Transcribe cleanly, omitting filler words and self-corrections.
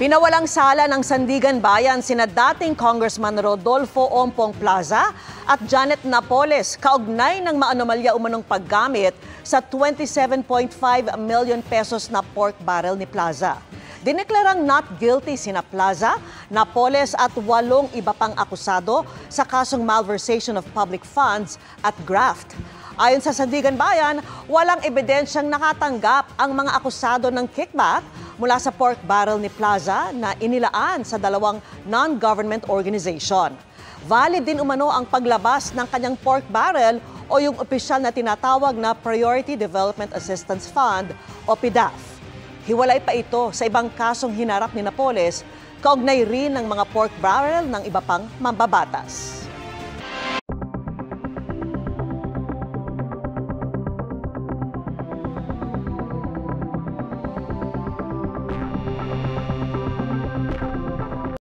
Pinawalang sala ng Sandigan Bayan sina dating Congressman Rodolfo Ompong Plaza at Janet Napoles kaugnay ng maanomalya umanong paggamit sa 27.5 million pesos na pork barrel ni Plaza. Dineklarang not guilty sina Plaza, Napoles at 8 iba pang akusado sa kasong malversation of public funds at graft. Ayon sa Sandigan Bayan, walang ebidensyang nakatanggap ang mga akusado ng kickback mula sa pork barrel ni Plaza na inilaan sa 2 non-government organization. Valid din umano ang paglabas ng kanyang pork barrel o yung opisyal na tinatawag na Priority Development Assistance Fund o PDAF. Hiwalay pa ito sa ibang kasong hinarap ni Napoles, kaugnay rin ng mga pork barrel ng iba pang mambabatas.